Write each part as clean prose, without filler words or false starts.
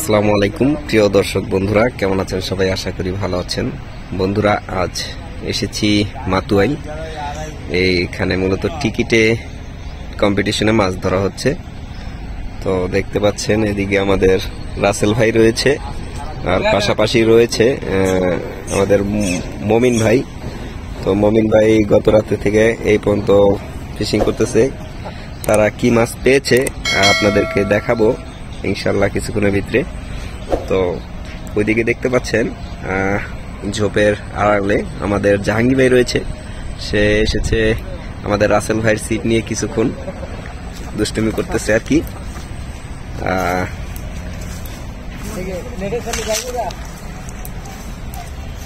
আসসালামু আলাইকুম প্রিয় দর্শক বন্ধুরা, কেমন আছেন সবাই? আশা করি ভালো আছেন। বন্ধুরা, আজ এসেছি মাতুয়াইল। এইখানে মূলত টিকিটে কম্পিটিশনে মাছ ধরা হচ্ছে। তো দেখতে পাচ্ছেন এদিকে আমাদের রাসেল ভাই রয়েছে, আর পাশাপাশি রয়েছে আমাদের মমিন ভাই। তো মমিন ভাই গত রাতে থেকে এই পর্যন্ত ফিশিং করতেছে। তারা কি মাছ পেয়েছে আপনাদেরকে দেখাবো ইনশাল্লাহ কিছুক্ষণের ভিতরে। তো ওইদিকে দেখতে পাচ্ছেন ঝোপের আড়ালে আমাদের জাহাঙ্গীর ভাই রয়েছে। সে এসেছে আমাদের রাসেল ভাইয়ের সিট নিয়ে কিছুক্ষণ দুষ্টুমি করতেছে আর কি।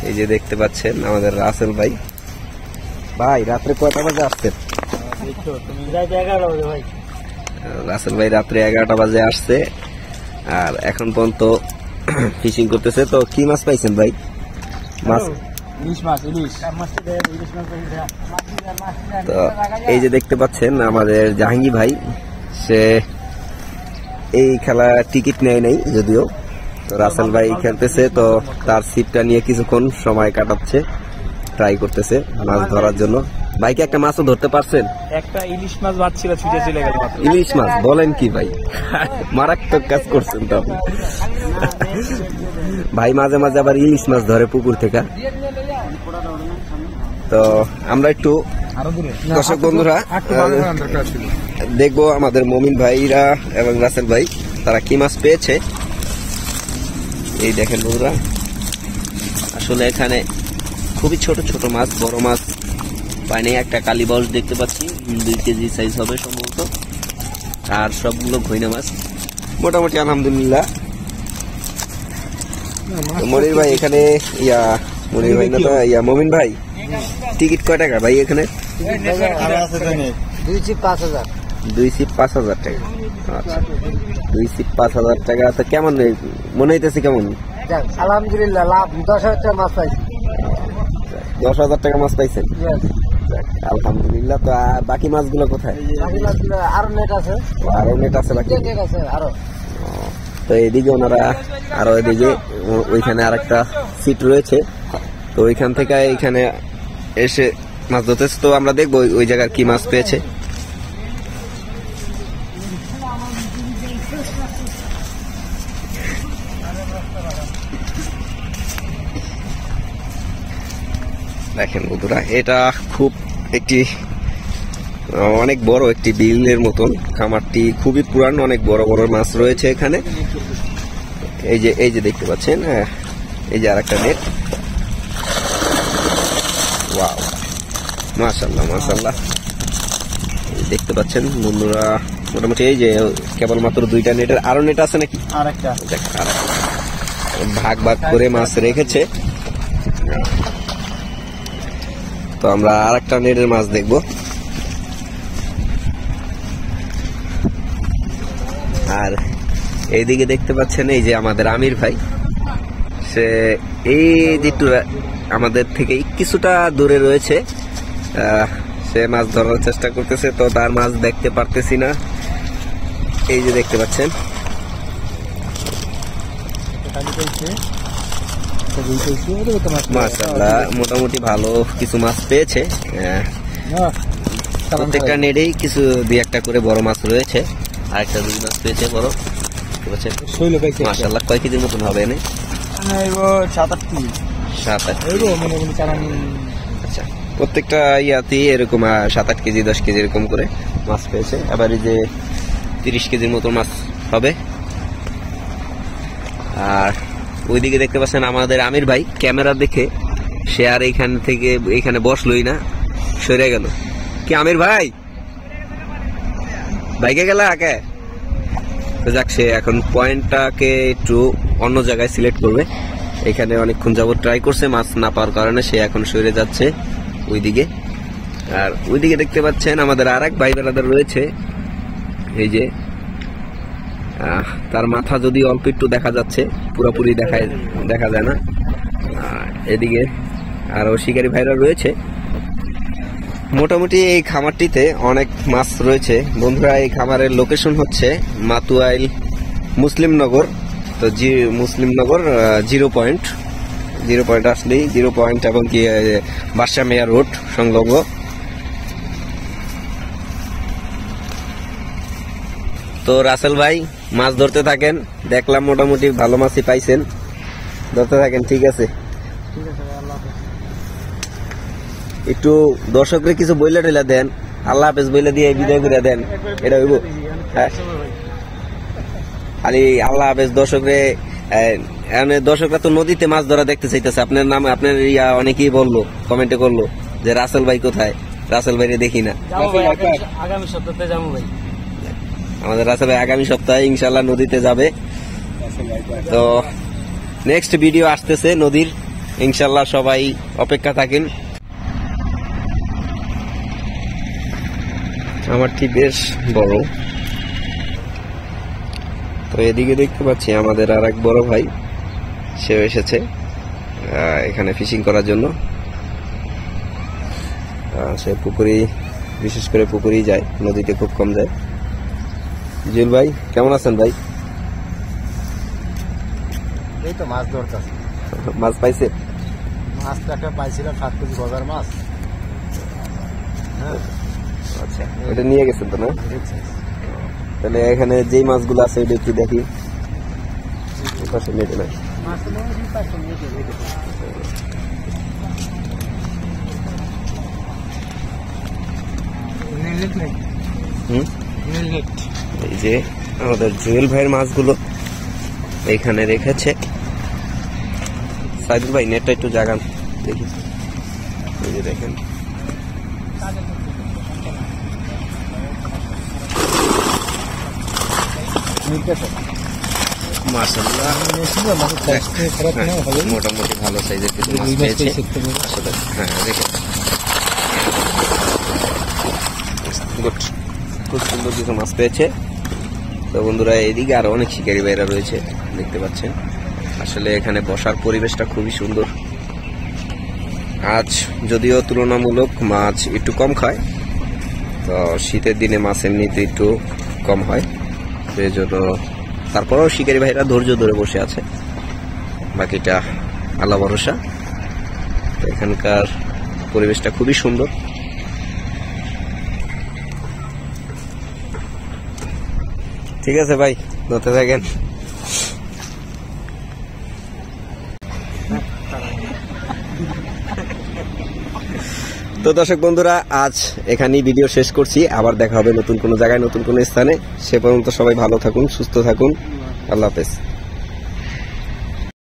এই যে দেখতে পাচ্ছেন আমাদের রাসেল ভাই। ভাই রাত্রে কয়টা বাজে আসছেন? রাসেল ভাই রাত্রে 11টা বাজে আসছে, আর এখন পর্যন্ত ফিশিং করতেছে। তো কি মাছ পাইছেন ভাই? মাছ তো এই যে দেখতে পাচ্ছেন আমাদের জাহাঙ্গীর ভাই, সে এই খেলা টিকিট নেয় নাই যদিও। তো রাসেল ভাই খেলতেছে, তো তার সিটটা নিয়ে কিছুক্ষণ সময় কাটাচ্ছে, ট্রাই করতেছে মাছ ধরার জন্য। ভাইকে একটা মাছও ধরতে পারছেন? একটা ইলিশ মাছ বাঁচছিল, ছুটে চলে গেল। ইলিশ মাছ বলেন কি ভাই? মারাত্মক কাজ করছেন তো আপনি। ভাই মাঝে মাঝে আবার ইলিশ মাছ ধরে পুকুর থেকে। তো আমরা একটু দর্শক বন্ধুরা দেখবো আমাদের মমিন ভাইরা এবং রাসেল ভাই তারা কি মাছ পেয়েছে। এই দেখেন বন্ধুরা, আসলে এখানে খুবই ছোট ছোট মাছ, বড় মাছ পাইনি। একটা কালীবাউস দেখতে পাচ্ছি, 2 কেজি সাইজ হবে সম্ভবত, আর সবগুলো ঘইনা মাছ মোটামুটি আলহামদুলিল্লাহ। মনির ভাই এখানে মনির ভাই না তো মমিন ভাই, টিকিট কয় টাকা ভাই এখানে? 2 চিপ 5,000। 2 চিপ 5,000 টাকা। আচ্ছা, 2 চিপ 5,000 টাকা। তো কেমন মনে হইতেছে? কেমন? আলহামদুলিল্লাহ, লাভ 10,000 টাকা মাছ পাইছি। 10,000 টাকা মাছ পাইছেন? আলহামদুলিল্লাহ। তো বাকি মাছগুলো কোথায়? আরো নেট আছে, আরো নেট আছে বাকি আরো। তো এদিকে ওনারা আরো এদিকে ওইখানে আরেকটা সিট রয়েছে, তো ওইখান থেকে এইখানে এসে মাছ ধরতেছে। তো আমরা দেখবো ওই জায়গার কি মাছ পেয়েছে। দেখেন বন্ধুরা, এটা খুব অনেক বড় একটি বিলের মতন। খামারটি খুবই পুরান, অনেক বড় বড় মাছ রয়েছে এখানে। এই যে দেখতে পাচ্ছেন, এই যে আরেকটা নেট। ওয়াও, মাশাআল্লাহ মাশাআল্লাহ। দেখতে পাচ্ছেন বন্ধুরা, মোটামুটি এই যে কেবলমাত্র 2টা নেটের। আরো নেট আছে নাকি? আরেকটা ভাগ ভাগ করে মাছ রেখেছে। তো আমরা আরেকটা নেটের মাছ দেখবো। আর এইদিকে দেখতে পাচ্ছেন এই যে আমাদের আমির ভাই, সে এই যেটু আমাদের থেকে কিছুটা দূরে রয়েছে, সে মাছ ধরার চেষ্টা করতেছে। তো তার মাছ দেখতে পারতেছি না। এই যে দেখতে পাচ্ছেন, মাশাআল্লাহ মোটামুটি ভালো কিছু মাছ পেয়েছে। প্রত্যেকটা নেটেই কিছু 2-1টা করে বড় মাছ রয়েছে। আরেকটা রুই মাছ পেয়েছে বড়। মাশাআল্লাহ, কয় কেজির মতন হবে এনে? 7-8 কেজি। আচ্ছা, প্রত্যেকটা ইয়াতেই এরকম 7-8 কেজি 10 কেজি এরকম করে মাছ পেয়েছে। আবার এই যে 30 কেজির মতো মাছ হবে। আর ওইদিকে দেখতে পাচ্ছেন আমাদের আমির ভাই, ক্যামেরা দেখে সে আর এইখানে বসলোই না, সরে গেল। কি আমির ভাই বাইকে গেল আগে? যাক, সে এখন পয়েন্টটাকে একটু অন্য জায়গায় সিলেক্ট করবে। এখানে অনেকক্ষণ যাবত ট্রাই করছে, মাছ না পাওয়ার কারণে সে এখন সরে যাচ্ছে ওইদিকে। আর ওইদিকে দেখতে পাচ্ছেন আমাদের আর এক ভাই বেড়াদার রয়েছে। এই যে তার মাথা যদি অল্প একটু দেখা যাচ্ছে, পুরোপুরি দেখা যায় না। এদিকে আরো শিকারী ভাইরা রয়েছে। মোটামুটি এই খামারটিতে অনেক মাছ রয়েছে বন্ধুরা। এই খামারের লোকেশন হচ্ছে মাতুয়াইল মুসলিমনগর তো মুসলিমনগর 0 পয়েন্ট আসলেই 0 পয়েন্ট এবং কি বাদশা মেয়া রোড সংলগ্ন। তো রাসেল ভাই মাছ ধরতে থাকেন, দেখলাম মোটামুটি ভালো মাছই পাইছেন, ধরতে থাকেন। ঠিক আছে, একটু দর্শকরে কিছু বইলা টইলা দেন, আল্লাহ হাফেজ বইলা দিয়ে বিদায় করে দেন, এটা হইব। হ্যাঁ, আর এই আল্লাহ হাফেজ দর্শকরে। দর্শকরা তো নদীতে মাছ ধরা দেখতে চাইতেছে, আপনার নাম আপনার অনেকেই বললো, কমেন্টে করলো যে রাসেল ভাই কোথায়, রাসেল ভাইরে দেখি না। আগামী সপ্তাহে যাবো ভাই। আমাদের রাসেল ভাই আগামী সপ্তাহে ইনশাল্লাহ নদীতে যাবে। তো নেক্সট ভিডিও আসতেছে নদীর, ইনশাল্লাহ সবাই অপেক্ষা থাকেন। আমারটি বেশ বড়। তো এদিকে দেখতে পাচ্ছি আমাদের আর এক বড় ভাই, সেও এসেছে এখানে ফিশিং করার জন্য। সে পুকুরি, বিশেষ করে পুকুরেই যায়, নদীতে খুব কম যায়। জুয়েল ভাই কেমন আছেন ভাই? এই তো মাছ ধরতেছে। মাছ পাইছে? মাছ তো একটা পাইছিলাম 7 কেজি গজার মাছ। হ্যাঁ, আচ্ছা, ওটা নিয়ে গেছেন তো না? তাহলে এখানে যেই মাছগুলো আছে ওটা একটু দেখি। পাশে নেটে নাই। এই যে আমাদের জুয়েল ভাইয়ের মাছগুলো এইখানে রেখেছে। সাইদুল ভাই নেটটা একটু জাগান দেখি। এই যে দেখেন, মাশাআল্লাহ মোটামুটি ভালো সাইজের কিছু মাছ পেয়েছে। হ্যাঁ, দেখেন খুব সুন্দর কিছু মাছ পেয়েছে। তো বন্ধুরা, এদিকে আরো অনেক শিকারী ভাইরা রয়েছে, দেখতে পাচ্ছেন। আসলে এখানে বসার পরিবেশটা খুবই সুন্দর। আজ যদিও তুলনামূলক মাছ একটু কম খায়, তো শীতের দিনে মাছ এমনিতে একটু কম হয়, সেই জন্য তারপরেও শিকারী ভাইরা ধৈর্য ধরে বসে আছে, বাকিটা আল্লাহ ভরসা। এখানকার পরিবেশটা খুবই সুন্দর। ঠিক আছে ভাই, ধরতে থাকেন। তো দর্শক বন্ধুরা, আজ এখানেই ভিডিও শেষ করছি। আবার দেখা হবে নতুন কোনো জায়গায়, নতুন কোনো স্থানে। সে পর্যন্ত সবাই ভালো থাকুন, সুস্থ থাকুন। আল্লাহ হাফেজ।